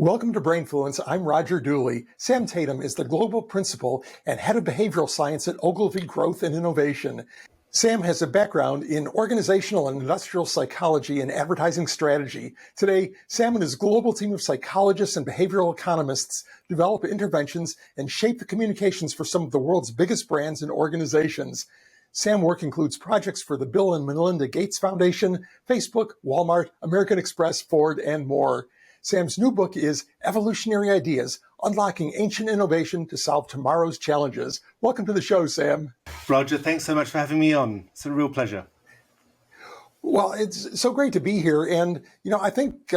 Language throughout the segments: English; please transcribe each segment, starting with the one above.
Welcome to Brainfluence. I'm Roger Dooley. Sam Tatam is the Global Principal and Head of Behavioral Science at Ogilvy Growth and Innovation. Sam has a background in organizational and industrial psychology and advertising strategy. Today, Sam and his global team of psychologists and behavioral economists develop interventions and shape the communications for some of the world's biggest brands and organizations. Sam's work includes projects for the Bill and Melinda Gates Foundation, Facebook, Walmart, American Express, Ford, and more. Sam's new book is Evolutionary Ideas, Unlocking Ancient Innovation to Solve Tomorrow's Challenges. Welcome to the show, Sam. Roger, thanks so much for having me on. It's a real pleasure. Well, it's so great to be here. And, I think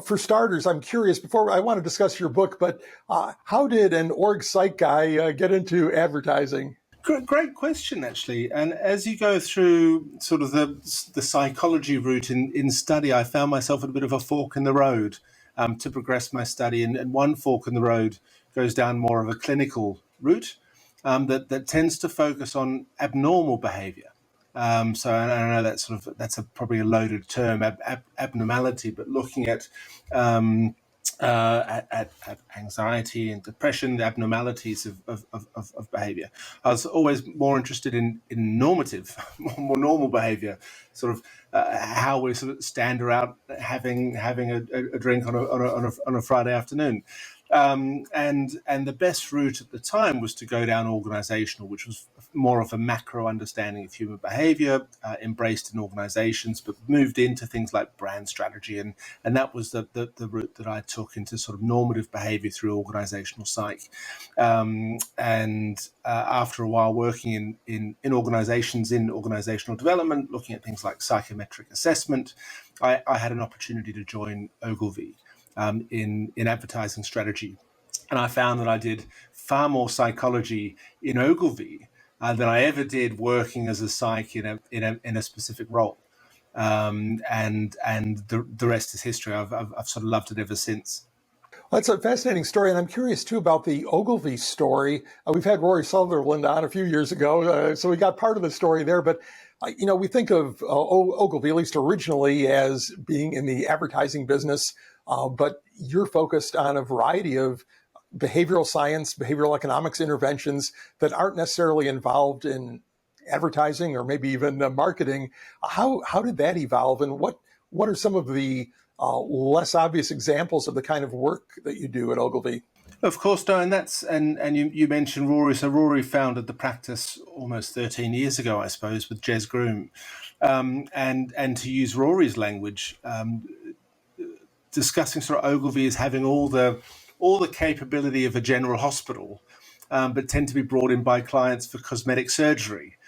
for starters, I'm curious, before I want to discuss your book, but how did an org psych guy get into advertising? Great question, actually. And as you go through sort of the psychology route in study, I found myself at a bit of a fork in the road to progress my study. And one fork in the road goes down more of a clinical route that tends to focus on abnormal behavior. So I know that's probably a loaded term, abnormality, but looking at anxiety and depression, the abnormalities of behavior. I was always more interested in normative, more normal behavior, sort of how we sort of stand around having a drink on a Friday afternoon. And the best route at the time was to go down organizational, which was more of a macro understanding of human behavior, embraced in organizations, but moved into things like brand strategy. And that was the route that I took into sort of normative behavior through organizational psych. After a while working in organizations, in organizational development, looking at things like psychometric assessment, I had an opportunity to join Ogilvy in advertising strategy. And I found that I did far more psychology in Ogilvy than I ever did working as a psych in a specific role. And the rest is history. I've sort of loved it ever since. Well, that's a fascinating story, and I'm curious too about the Ogilvy story. We've had Rory Sutherland on a few years ago, so we got part of the story there. But we think of Ogilvy, at least originally, as being in the advertising business, but you're focused on a variety of behavioral science, behavioral economics interventions that aren't necessarily involved in advertising or maybe even marketing. How did that evolve, and what are some of the less obvious examples of the kind of work that you do at Ogilvy? Of course, no, and you mentioned Rory. So Rory founded the practice almost 13 years ago, I suppose, with Jez Groom, and to use Rory's language, discussing sort of Ogilvy as having all the capability of a general hospital, but tend to be brought in by clients for cosmetic surgery.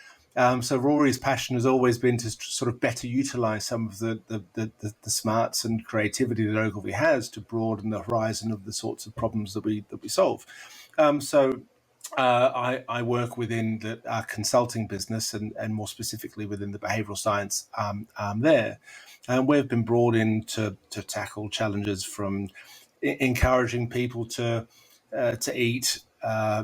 So Rory's passion has always been to sort of better utilize some of the smarts and creativity that Ogilvy has to broaden the horizon of the sorts of problems that we solve. I work within our consulting business and more specifically within the behavioral science there. And we've been brought in to tackle challenges from encouraging people to eat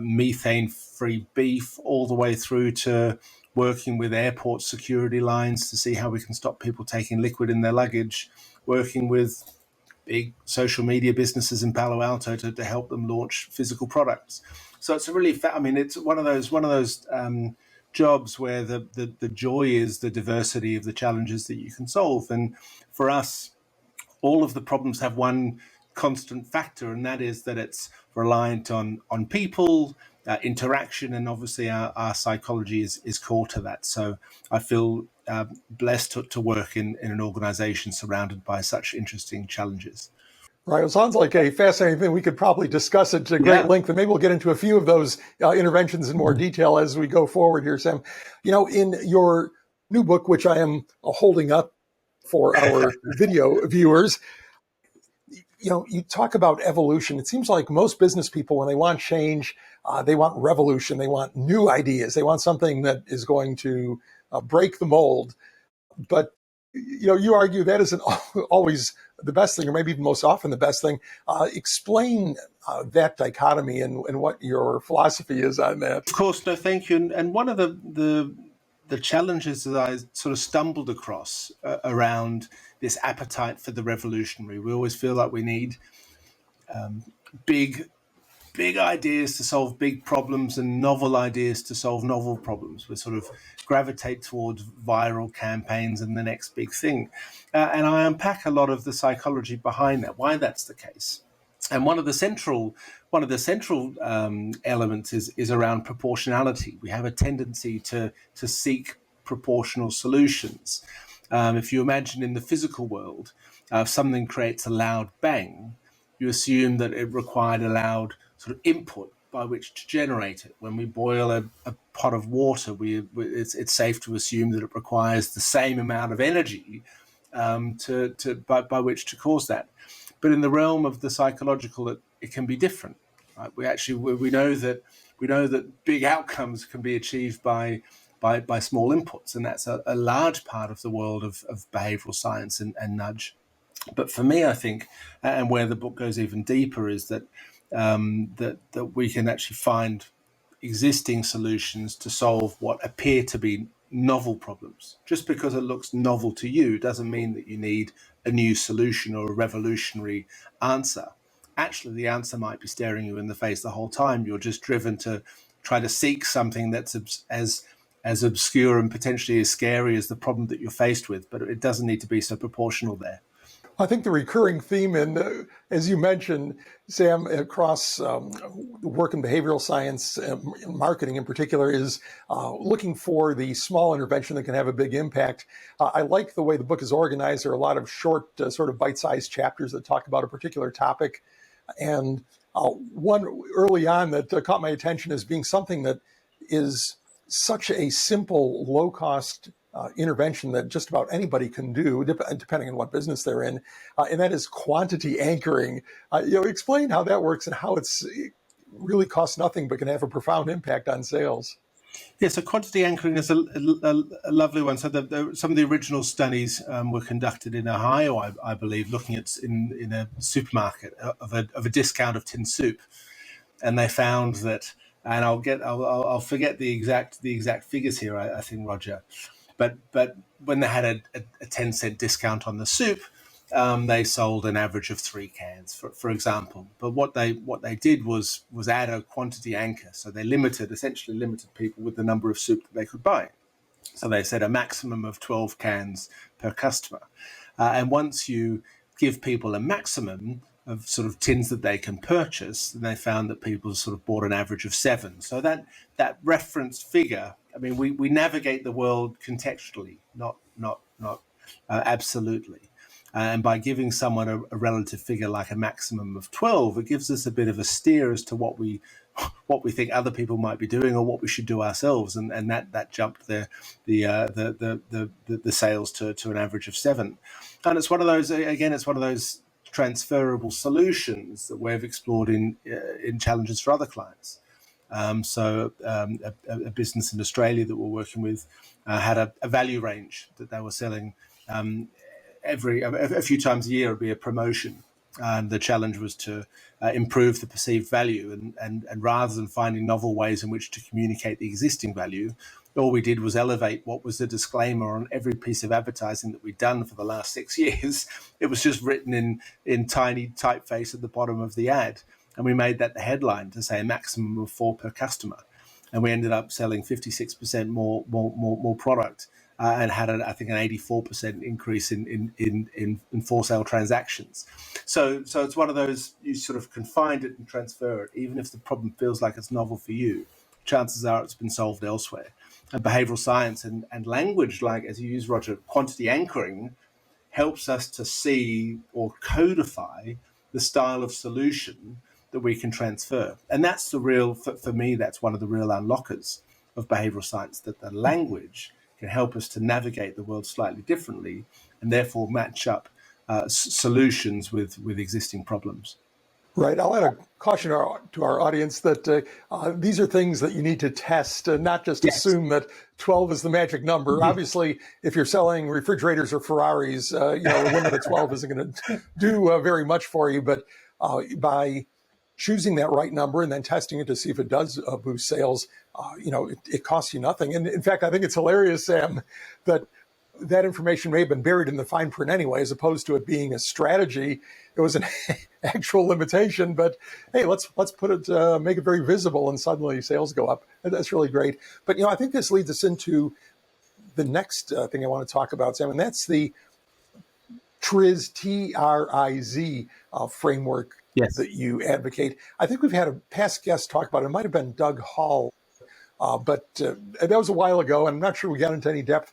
methane-free beef, all the way through to working with airport security lines to see how we can stop people taking liquid in their luggage, working with big social media businesses in Palo Alto to help them launch physical products. So it's a really, it's one of those jobs where the joy is the diversity of the challenges that you can solve. And for us, all of the problems have one constant factor, and that is that it's reliant on people, interaction, and obviously our psychology is core to that. So I feel blessed to work in an organization surrounded by such interesting challenges. Right. It sounds like a fascinating thing. We could probably discuss it to great length, and maybe we'll get into a few of those interventions in more detail as we go forward here, Sam. In your new book, which I am holding up for our video viewers, you talk about evolution. It seems like most business people, when they want change, they want revolution. They want new ideas. They want something that is going to break the mold. But you argue that isn't always the best thing, or maybe even most often the best thing. Explain that dichotomy and what your philosophy is on that. Of course, no, thank you. And one of the challenges that I sort of stumbled across around this appetite for the revolutionary, we always feel like we need big ideas to solve big problems and novel ideas to solve novel problems. We sort of gravitate towards viral campaigns and the next big thing. And I unpack a lot of the psychology behind that, why that's the case. And one of the central elements is around proportionality. We have a tendency to seek proportional solutions. If you imagine in the physical world, if something creates a loud bang, you assume that it required a loud sort of input by which to generate it. When we boil a pot of water, it's safe to assume that it requires the same amount of energy by which to cause that. But in the realm of the psychological, it can be different. Right? We know that big outcomes can be achieved by small inputs, and that's a large part of the world of behavioral science and nudge. But for me, I think, and where the book goes even deeper, is that that we can actually find existing solutions to solve what appear to be novel problems. Just because it looks novel to you doesn't mean that you need a new solution or a revolutionary answer. Actually, the answer might be staring you in the face the whole time. You're just driven to try to seek something that's as obscure and potentially as scary as the problem that you're faced with, but it doesn't need to be so proportional there. I think the recurring theme, as you mentioned, Sam, across the work in behavioral science, marketing in particular, is looking for the small intervention that can have a big impact. I like the way the book is organized. There are a lot of short, sort of bite-sized chapters that talk about a particular topic. And one early on that caught my attention as being something that is such a simple, low-cost intervention that just about anybody can do, depending on what business they're in, and that is quantity anchoring. Explain how that works and how it really costs nothing but can have a profound impact on sales. Yeah, so quantity anchoring is a lovely one. So some of the original studies were conducted in Ohio, I believe, looking at in a supermarket of a discount of tin soup, and they found that, and I'll forget the exact figures here. I think, Roger. But when they had a 10-cent discount on the soup, they sold an average of 3 cans, for example. But what they did was add a quantity anchor. So they essentially limited people with the number of soup that they could buy. So they said a maximum of 12 cans per customer. And once you give people a maximum of sort of tins that they can purchase, and they found that people sort of bought an average of 7. So that reference figure, I mean, we navigate the world contextually, not absolutely. And by giving someone a relative figure like a maximum of 12, it gives us a bit of a steer as to what we think other people might be doing or what we should do ourselves, and that jumped the sales to an average of 7. And it's one of those transferable solutions that we've explored in challenges for other clients. So a business in Australia that we're working with had a value range that they were selling a few times a year. It'd be a promotion. The challenge was to improve the perceived value, and rather than finding novel ways in which to communicate the existing value, all we did was elevate what was the disclaimer on every piece of advertising that we'd done for the last 6 years. It was just written in tiny typeface at the bottom of the ad. And we made that the headline to say a maximum of 4 per customer. And we ended up selling 56% more product and had, I think, an 84% increase in for sale transactions. So it's one of those, you sort of can find it and transfer it. Even if the problem feels like it's novel for you, chances are it's been solved elsewhere. And behavioral science and language, like, as you use, Roger, quantity anchoring, helps us to see or codify the style of solution that we can transfer. And that's for me, that's one of the real unlockers of behavioral science, that the language can help us to navigate the world slightly differently and therefore match up solutions with existing problems. Right. I'll add a caution to our audience that these are things that you need to test, not just assume that 12 is the magic number. Mm-hmm. Obviously, if you're selling refrigerators or Ferraris, a limit of 12 isn't going to do very much for you. But by choosing that right number and then testing it to see if it does boost sales, it costs you nothing. And in fact, I think it's hilarious, Sam, that that information may have been buried in the fine print anyway, as opposed to it being a strategy. It was an actual limitation, but hey, let's put it, make it very visible, and suddenly sales go up. That's really great. But I think this leads us into the next thing I want to talk about, Sam, and that's the TRIZ, TRIZ framework Yes. that you advocate. I think we've had a past guest talk about it. It might have been Doug Hall, but that was a while ago, and I'm not sure we got into any depth.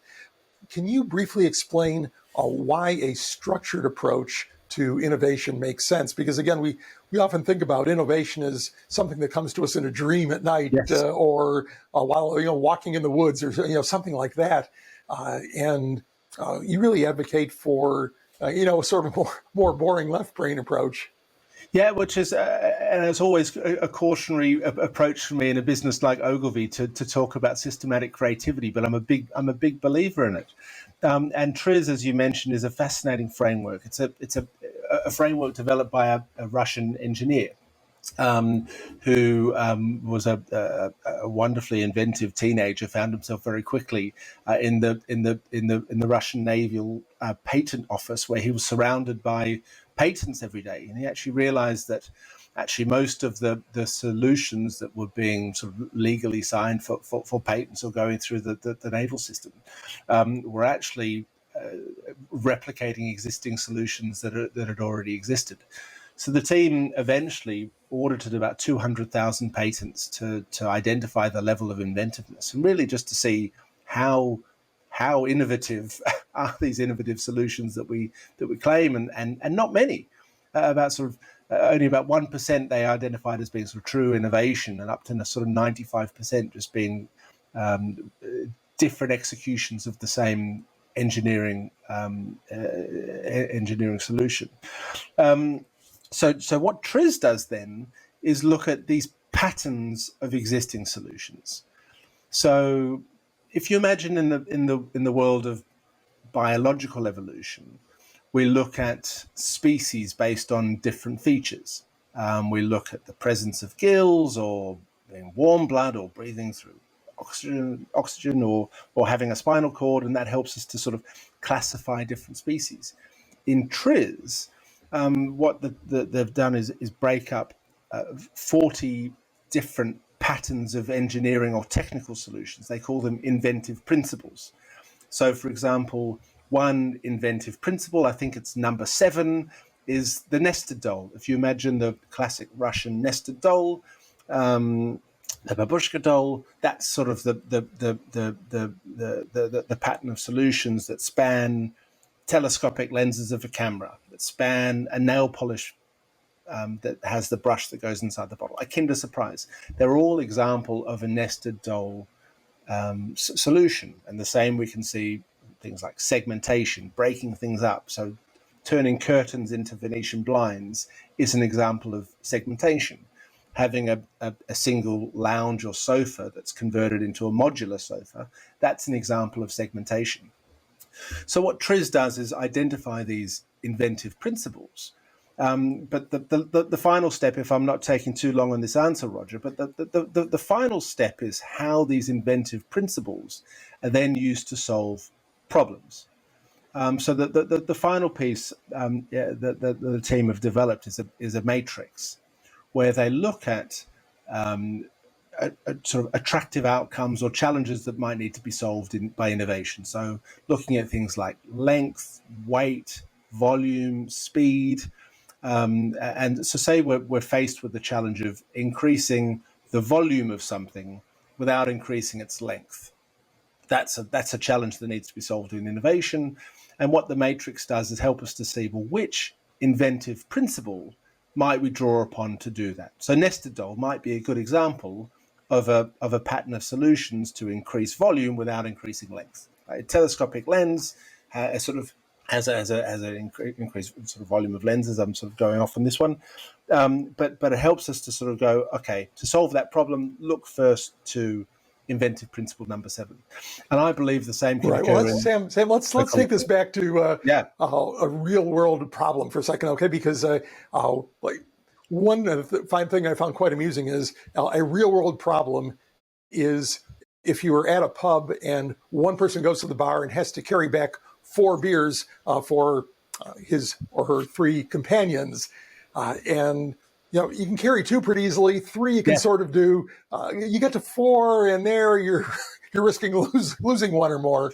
Can you briefly explain why a structured approach to innovation makes sense? Because again, we often think about innovation as something that comes to us in a dream at night, Yes. or while walking in the woods, or something like that. And you really advocate for sort of more boring left brain approach. Yeah, which is, and it's always a cautionary approach for me in a business like Ogilvy to talk about systematic creativity. But I'm a big believer in it. And TRIZ, as you mentioned, is a fascinating framework. It's a framework developed by a Russian engineer who was a wonderfully inventive teenager, found himself very quickly in the Russian naval patent office, where he was surrounded by patents every day, and he actually realized that most of the solutions that were being sort of legally signed for patents or going through the naval system were actually replicating existing solutions that had already existed. So the team eventually audited about 200,000 patents to identify the level of inventiveness, and really just to see how innovative are these innovative solutions that we claim, and not many. About sort of only about 1% they identified as being sort of true innovation, and up to a sort of 95% just being different executions of the same engineering solution. So what TRIZ does then is look at these patterns of existing solutions. So if you imagine in the world of biological evolution, we look at species based on different features. We look at the presence of gills, or being warm blood, or breathing through oxygen, or having a spinal cord, and that helps us to sort of classify different species. In TRIZ, what they've done is break up 40 different patterns of engineering or technical solutions. They call them inventive principles. So, for example, one inventive principle, I think it's number 7, is the nested doll. If you imagine the classic Russian nested doll, the babushka doll, that's sort of the pattern of solutions that span telescopic lenses of a camera, that span a nail polish that has the brush that goes inside the bottle, a Kinder Surprise. They're all example of a nested doll solution. And the same we can see things like segmentation, breaking things up. So turning curtains into Venetian blinds is an example of segmentation. Having a single lounge or sofa that's converted into a modular sofa, that's an example of segmentation. So what TRIZ does is identify these inventive principles. But the final step, if I'm not taking too long on this answer, Roger, but the final step is how these inventive principles are then used to solve problems. So the final piece the team have developed is a matrix where they look at sort of attractive outcomes or challenges that might need to be solved by innovation. So looking at things like length, weight, volume, speed. And so say we're faced with the challenge of increasing the volume of something without increasing its length. That's a challenge that needs to be solved in innovation. And what the matrix does is help us to see, well, which inventive principle might we draw upon to do that? So nested doll might be a good example of a pattern of solutions to increase volume without increasing length. A telescopic lens sort of has an increased sort of volume of lenses. I'm sort of going off on this one, but it helps us to sort of go, okay, to solve that problem, look first to inventive principle number 7, and I believe the same can occur. Well, Sam, let's take this back to a real world problem for a second, okay? Because like one fine thing I found quite amusing is a real world problem is if you were at a pub and one person goes to the bar and has to carry back 4 beers for his or her 3 companions, and you can carry 2 pretty easily. 3 you can sort of do. You get to 4, and there you're risking losing 1 or more.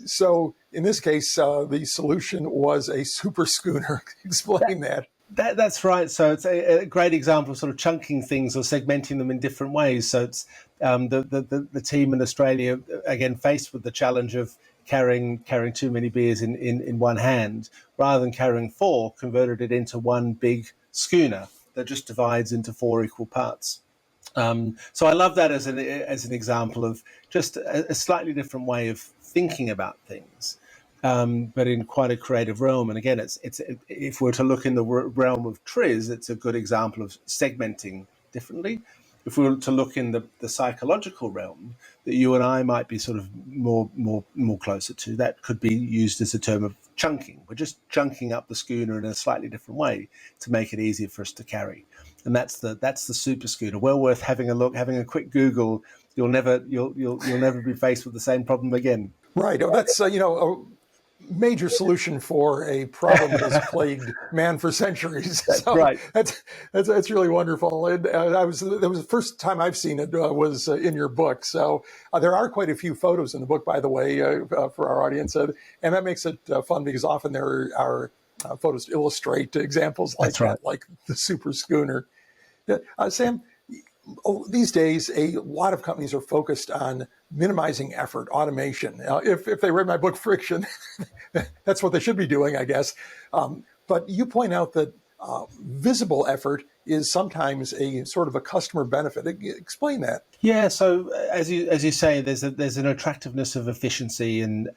So in this case, the solution was a super schooner. Explain that. That's right. So it's a great example of sort of chunking things or segmenting them in different ways. So it's the team in Australia, again, faced with the challenge of carrying too many beers in one hand, rather than carrying 4, converted it into one big schooner that just divides into 4 equal parts. So I love that as an example of just a slightly different way of thinking about things. But in quite a creative realm. And again, it's if we're to look in the realm of TRIZ, it's a good example of segmenting differently. If we were to look in the psychological realm that you and I might be sort of more closer to, that could be used as a term of chunking. We're just chunking up the schooner in a slightly different way to make it easier for us to carry. And that's the super schooner. Well worth having a look, having a quick Google. You'll never be faced with the same problem again. Right. Oh, that's a major solution for a problem that has plagued man for centuries. That's right. That's really wonderful. And that was the first time I've seen it was in your book. So there are quite a few photos in the book, by the way, for our audience, and that makes it fun because often there are photos to illustrate examples like that, like the super schooner. Sam, these days, a lot of companies are focused on minimizing effort, automation. If they read my book, Friction, that's what they should be doing, I guess. But you point out that visible effort is sometimes a sort of a customer benefit. Explain that. Yeah. So as you say, there's an attractiveness of efficiency and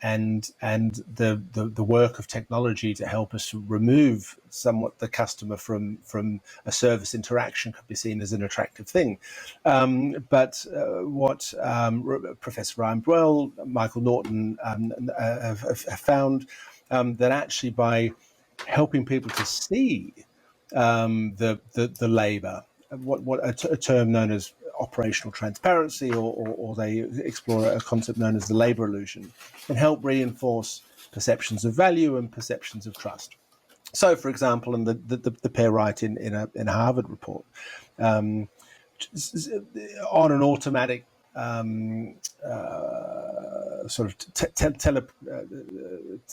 the work of technology to help us remove somewhat the customer from a service interaction could be seen as an attractive thing. But what Professor Ryan Bruell, Michael Norton have found that actually by helping people to see the labor, what a term known as operational transparency, or they explore a concept known as the labor illusion, can help reinforce perceptions of value and perceptions of trust. So, for example, and the pair write in a Harvard report, on an automatic sort of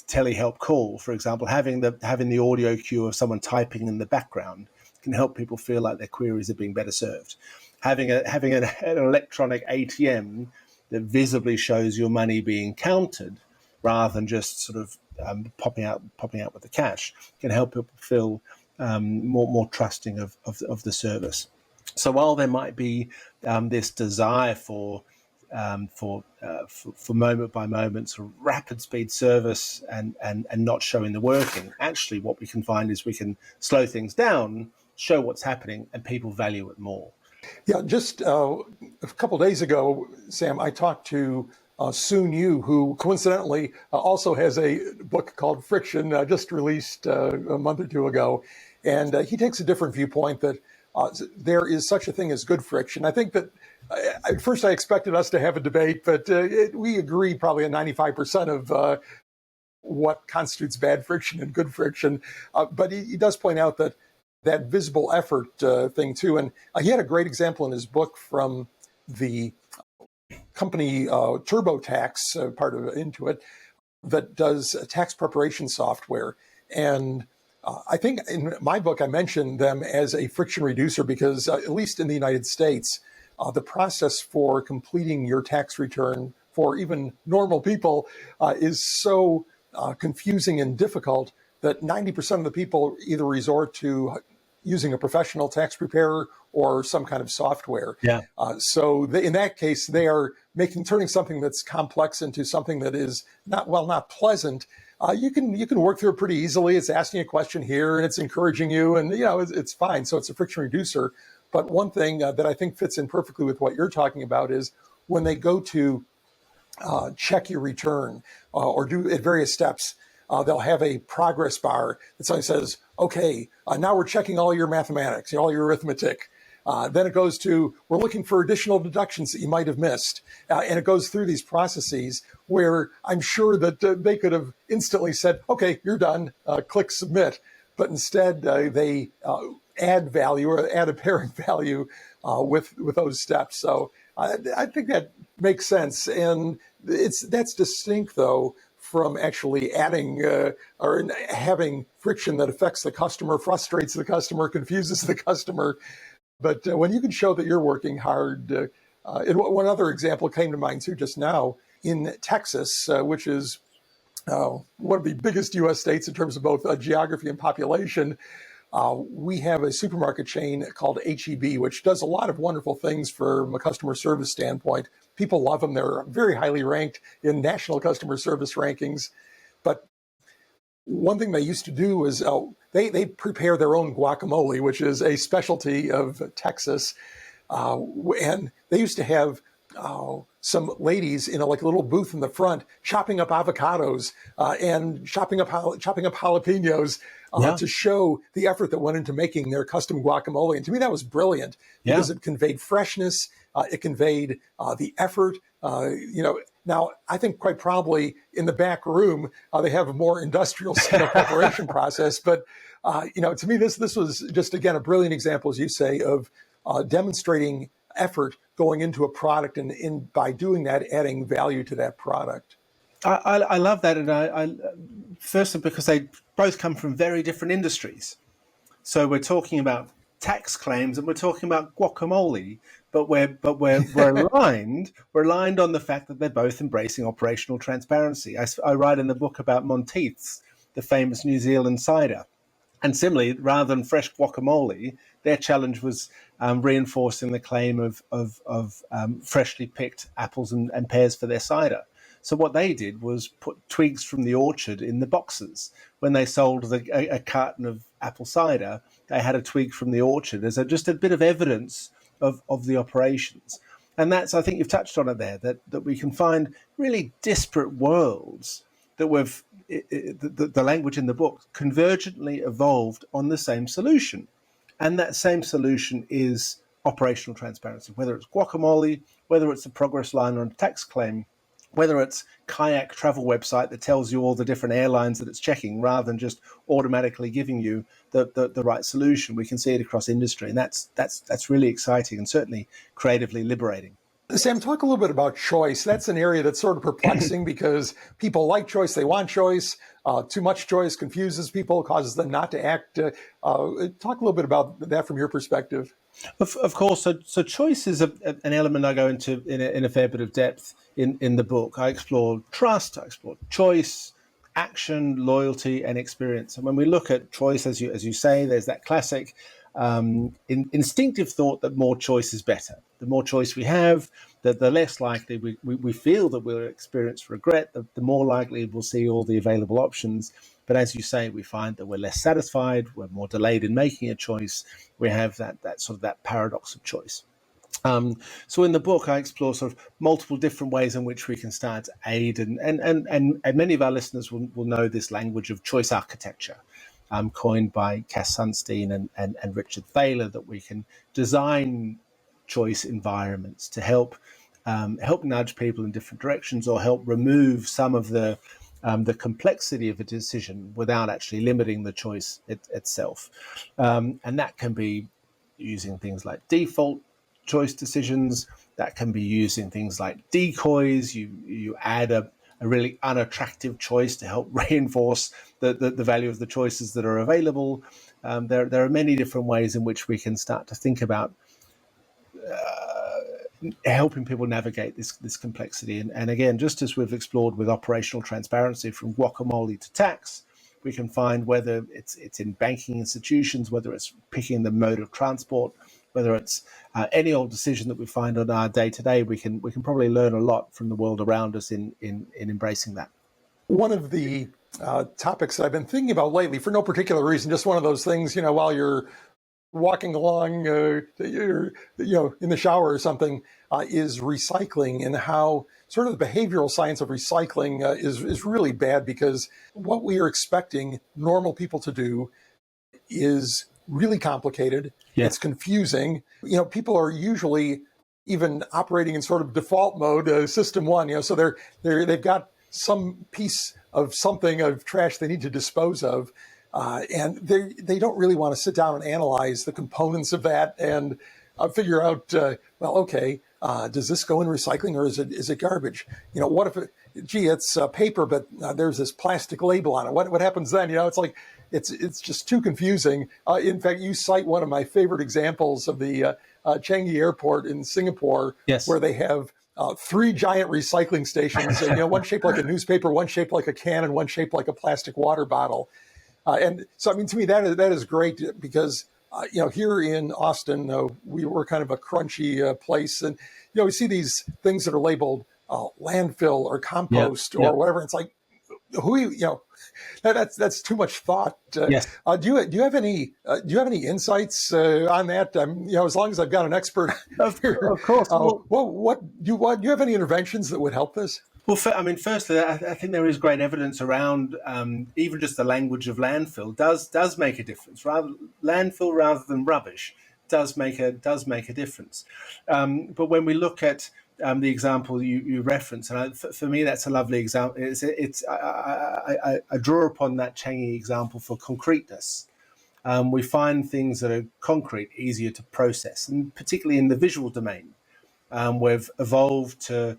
telehelp call, for example, having the audio cue of someone typing in the background can help people feel like their queries are being better served. Having an electronic ATM that visibly shows your money being counted, rather than just sort of popping out with the cash, can help people feel more trusting of the service. So while there might be this desire for moment by moment sort of rapid speed service and not showing the working, actually what we can find is we can slow things down, show what's happening, and people value it more. Yeah, just a couple of days ago, Sam, I talked to Soon Yu, who coincidentally also has a book called Friction, just released a month or 2 ago. And he takes a different viewpoint that there is such a thing as good friction. I think that at first I expected us to have a debate, but we agree probably on 95% of what constitutes bad friction and good friction. But he does point out that visible effort thing too. And he had a great example in his book from the company TurboTax, part of Intuit, that does tax preparation software. And I think in my book, I mentioned them as a friction reducer because at least in the United States, the process for completing your tax return for even normal people is so confusing and difficult that 90% of the people either resort to using a professional tax preparer or some kind of software. Yeah. So in that case, they are turning something that's complex into something that is not pleasant. You can work through it pretty easily. It's asking a question here and it's encouraging you, and it's fine. So it's a friction reducer. But one thing that I think fits in perfectly with what you're talking about is when they go to check your return or do at various steps, they'll have a progress bar that says, okay, now we're checking all your mathematics, all your arithmetic. Then it goes to, we're looking for additional deductions that you might have missed. And it goes through these processes where I'm sure that they could have instantly said, okay, you're done, click submit. But instead, they add value or add a pairing value with those steps. So I think that makes sense. And that's distinct, though, from actually adding or having friction that affects the customer, frustrates the customer, confuses the customer. But when you can show that you're working hard, and one other example came to mind too just now in Texas, which is one of the biggest U.S. states in terms of both geography and population. We have a supermarket chain called HEB, which does a lot of wonderful things from a customer service standpoint. People love them. They're very highly ranked in national customer service rankings. But one thing they used to do is they prepare their own guacamole, which is a specialty of Texas. And they used to have some ladies in like a little booth in the front chopping up avocados and chopping up jalapenos to show the effort that went into making their custom guacamole. And to me, that was brilliant because it conveyed freshness. It conveyed the effort. Now, I think quite probably in the back room, they have a more industrial preparation process. But, to me, this was just, again, a brilliant example, as you say, of demonstrating effort going into a product and by doing that, adding value to that product. I love that. And I firstly, because they both come from very different industries. So we're talking about tax claims and we're talking about guacamole, but we're aligned. We're aligned on the fact that they're both embracing operational transparency. I write in the book about Monteith's, the famous New Zealand cider. And similarly, rather than fresh guacamole, their challenge was reinforcing the claim of freshly picked apples and pears for their cider. So what they did was put twigs from the orchard in the boxes. When they sold a carton of apple cider, they had a twig from the orchard as just a bit of evidence of the operations. And that's, I think you've touched on it there, that we can find really disparate worlds that the language in the book convergently evolved on the same solution. And that same solution is operational transparency, whether it's guacamole, whether it's a progress line on a tax claim, whether it's kayak travel website that tells you all the different airlines that it's checking rather than just automatically giving you the right solution. We can see it across industry, and that's really exciting and certainly creatively liberating. Sam, talk a little bit about choice. That's an area that's sort of perplexing because people like choice, they want choice. Too much choice confuses people, causes them not to act. Talk a little bit about that from your perspective. Of course. So choice is an element I go into in a fair bit of depth in the book. I explore trust, I explore choice, action, loyalty, and experience. And when we look at choice, as you say, there's that classic instinctive thought that more choice is better. The more choice we have, the less likely we feel that we'll experience regret, the more likely we'll see all the available options. But as you say, we find that we're less satisfied, we're more delayed in making a choice. We have that paradox of choice. So in the book, I explore sort of multiple different ways in which we can start to aid, and many of our listeners will know this language of choice architecture, coined by Cass Sunstein and Richard Thaler, that we can design choice environments to help nudge people in different directions or help remove some of the complexity of a decision without actually limiting the choice itself. And that can be using things like default choice decisions. That can be using things like decoys. You add a really unattractive choice to help reinforce the value of the choices that are available. There are many different ways in which we can start to think about helping people navigate this complexity. And again, just as we've explored with operational transparency from guacamole to tax, we can find whether it's in banking institutions, whether it's picking the mode of transport, whether it's any old decision that we find on our day-to-day, we can probably learn a lot from the world around us in embracing that. One of the topics that I've been thinking about lately, for no particular reason, just one of those things, while you're walking along, you're, in the shower or something, is recycling, and how sort of the behavioral science of recycling is really bad, because what we are expecting normal people to do is really complicated. Yeah. It's confusing. People are usually even operating in sort of default mode, system one. So they've got some piece of something of trash they need to dispose of, and they don't really want to sit down and analyze the components of that and figure out. Okay, does this go in recycling or is it garbage? What if it's paper, but there's this plastic label on it? What happens then? It's like it's just too confusing. In fact, you cite one of my favorite examples of the Changi Airport in Singapore, Yes. where they have 3 giant recycling stations. One shaped like a newspaper, one shaped like a can, and one shaped like a plastic water bottle. And so, to me, that is great because here in Austin, we're kind of a crunchy place, and we see these things that are labeled landfill or compost or whatever. It's like, that's too much thought. Yes. Do you have any insights on that? As long as I've got an expert here, of course. Do you have any interventions that would help this? Well, firstly, I think there is great evidence around even just the language of landfill does make a difference. Landfill rather than rubbish does make a difference. But when we look at the example you reference, and for me that's a lovely example. I draw upon that Changi example for concreteness. We find things that are concrete easier to process, and particularly in the visual domain. We've evolved to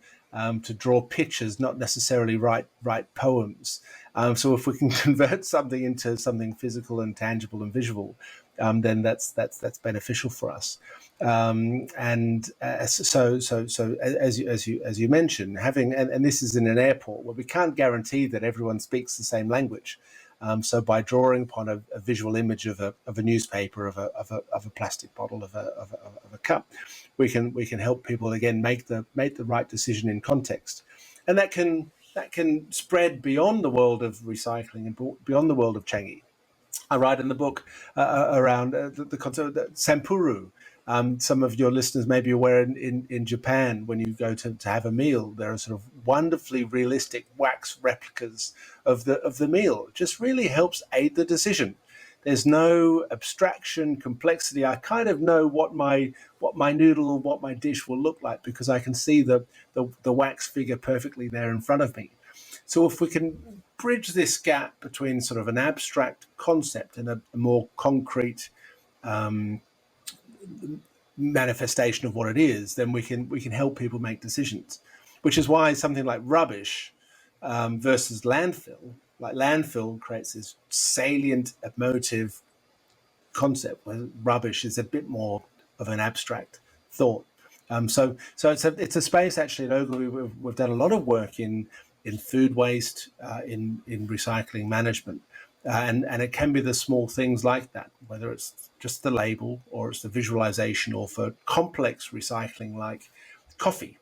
draw pictures, not necessarily write poems. So if we can convert something into something physical and tangible and visual, then that's beneficial for us. So as you mentioned, having and this is in an airport where we can't guarantee that everyone speaks the same language. So by drawing upon a visual image of a newspaper, of a plastic bottle, of a cup, we can help people again make the right decision in context, and that can spread beyond the world of recycling and beyond the world of Changi. I write in the book around the concept of sampuru. Some of your listeners may be aware in Japan, when you go to have a meal, there are sort of wonderfully realistic wax replicas of the meal. It just really helps aid the decision. There's no abstraction, complexity. I kind of know what my noodle or what my dish will look like because I can see the wax figure perfectly there in front of me. So if we can bridge this gap between sort of an abstract concept and a more concrete manifestation of what it is, then we can help people make decisions. Which is why something like rubbish versus landfill, like landfill creates this salient emotive concept, where rubbish is a bit more of an abstract thought. So it's a space actually at Ogilvy we've done a lot of work in food waste, in recycling management. And it can be the small things like that, whether it's just the label or it's the visualization, or for complex recycling like coffee.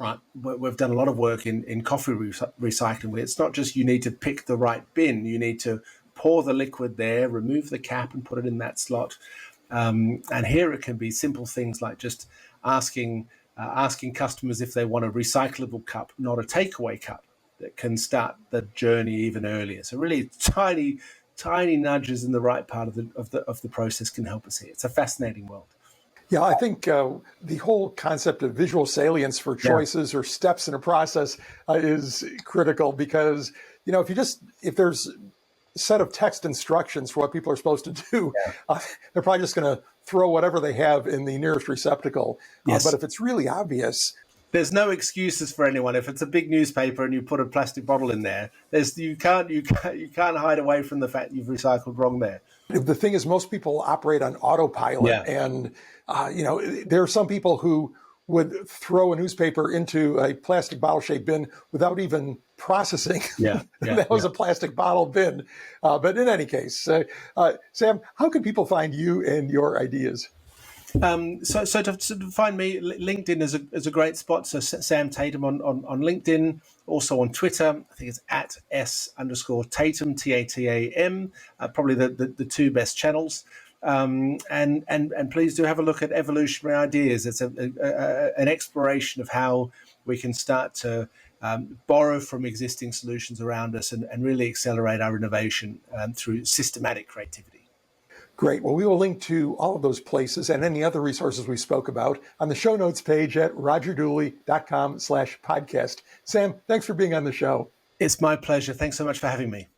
Right, we've done a lot of work in coffee recycling, where it's not just you need to pick the right bin, you need to pour the liquid there, remove the cap and put it in that slot. And here it can be simple things like just asking customers if they want a recyclable cup, not a takeaway cup, that can start the journey even earlier. So really tiny nudges in the right part of the process can help us here. It's a fascinating world. Yeah, I think the whole concept of visual salience for choices or steps in a process is critical, because if there's a set of text instructions for what people are supposed to do, they're probably just going to throw whatever they have in the nearest receptacle. Yes. But if it's really obvious, there's no excuses for anyone. If it's a big newspaper and you put a plastic bottle in there, you can't hide away from the fact you've recycled wrong there. The thing is, most people operate on autopilot, and there are some people who would throw a newspaper into a plastic bottle-shaped bin without even processing. That was a plastic bottle bin. But in any case, Sam, how can people find you and your ideas? So to find me, LinkedIn is a great spot. So Sam Tatam on LinkedIn, also on Twitter. I think it's at @S_Tatam, TATAM, probably the two best channels. And please do have a look at Evolutionary Ideas. It's an exploration of how we can start to borrow from existing solutions around us and really accelerate our innovation through systematic creativity. Great. Well, we will link to all of those places and any other resources we spoke about on the show notes page at rogerdooley.com/podcast. Sam, thanks for being on the show. It's my pleasure. Thanks so much for having me.